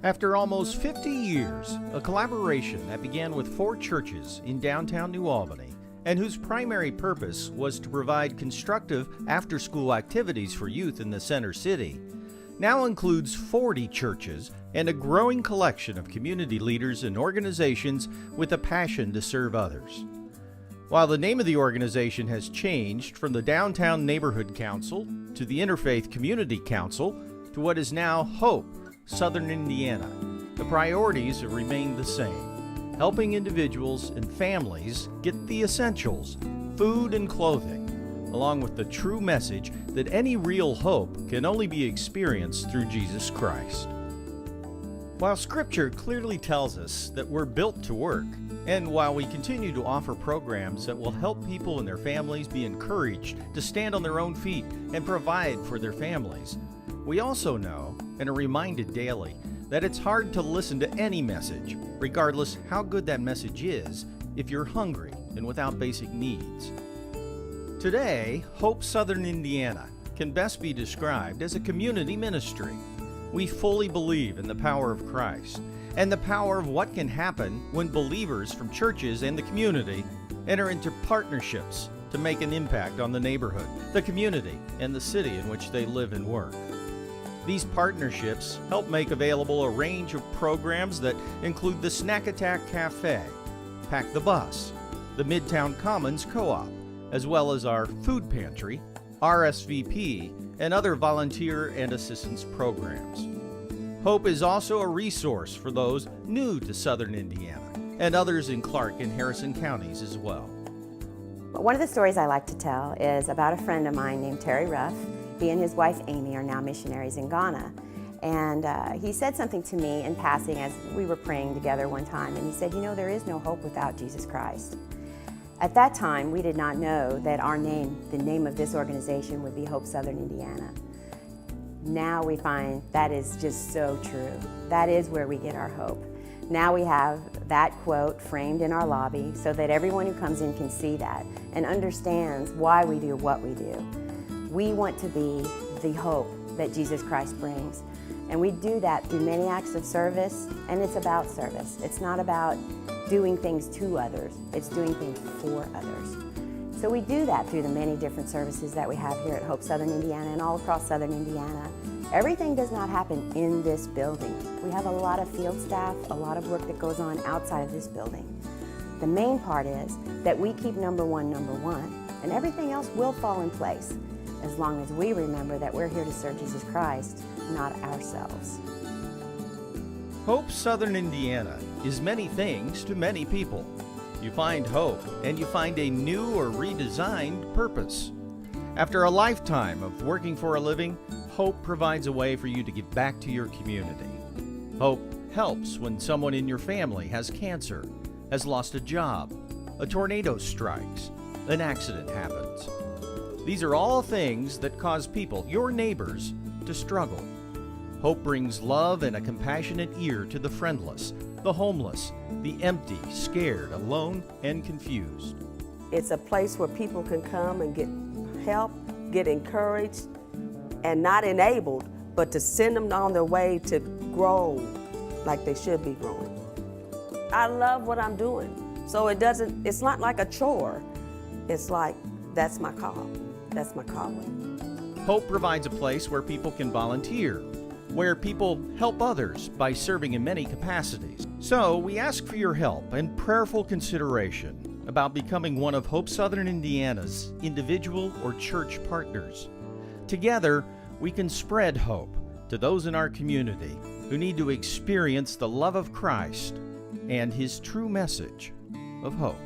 After almost 50 years, a collaboration that began with 4 churches in downtown New Albany and whose primary purpose was to provide constructive after-school activities for youth in the center city, now includes 40 churches and a growing collection of community leaders and organizations with a passion to serve others. While the name of the organization has changed from the Downtown Neighborhood Council to the Interfaith Community Council to what is now Hope Southern Indiana, the priorities have remained the same: helping individuals and families get the essentials, food and clothing, along with the true message that any real hope can only be experienced through Jesus Christ. While Scripture clearly tells us that we're built to work, and while we continue to offer programs that will help people and their families be encouraged to stand on their own feet and provide for their families, we also know and are reminded daily that it's hard to listen to any message, regardless how good that message is, if you're hungry and without basic needs. Today, Hope Southern Indiana can best be described as a community ministry. We fully believe in the power of Christ and the power of what can happen when believers from churches and the community enter into partnerships to make an impact on the neighborhood, the community, and the city in which they live and work. These partnerships help make available a range of programs that include the Snack Attack Cafe, Pack the Bus, the Midtown Commons Co-op, as well as our food pantry, RSVP, and other volunteer and assistance programs. Hope is also a resource for those new to Southern Indiana and others in Clark and Harrison counties as well. One of the stories I like to tell is about a friend of mine named Terry Ruff. He and his wife Amy are now missionaries in Ghana. And he said something to me in passing as we were praying together one time, and he said, "You know, there is no hope without Jesus Christ." At that time, we did not know that our name, the name of this organization, would be Hope Southern Indiana. Now we find that is just so true. That is where we get our hope. Now we have that quote framed in our lobby so that everyone who comes in can see that and understands why we do what we do. We want to be the hope that Jesus Christ brings. And we do that through many acts of service, and it's about service. It's not about doing things to others, it's doing things for others. So we do that through the many different services that we have here at Hope Southern Indiana and all across Southern Indiana. Everything does not happen in this building. We have a lot of field staff, a lot of work that goes on outside of this building. The main part is that we keep number one, and everything else will fall in place as long as we remember that we're here to serve Jesus Christ, not ourselves. Hope Southern Indiana is many things to many people. You find hope, and you find a new or redesigned purpose. After a lifetime of working for a living, Hope provides a way for you to give back to your community. Hope helps when someone in your family has cancer, has lost a job, a tornado strikes, an accident happens. These are all things that cause people, your neighbors, to struggle. Hope brings love and a compassionate ear to the friendless, the homeless, the empty, scared, alone, and confused. It's a place where people can come and get help, get encouraged, and not enabled, but to send them on their way to grow like they should be growing. I love what I'm doing, so it's not like a chore. It's like, that's my call. That's my calling. Hope provides a place where people can volunteer, where people help others by serving in many capacities. So we ask for your help and prayerful consideration about becoming one of Hope Southern Indiana's individual or church partners. Together, we can spread hope to those in our community who need to experience the love of Christ and His true message of hope.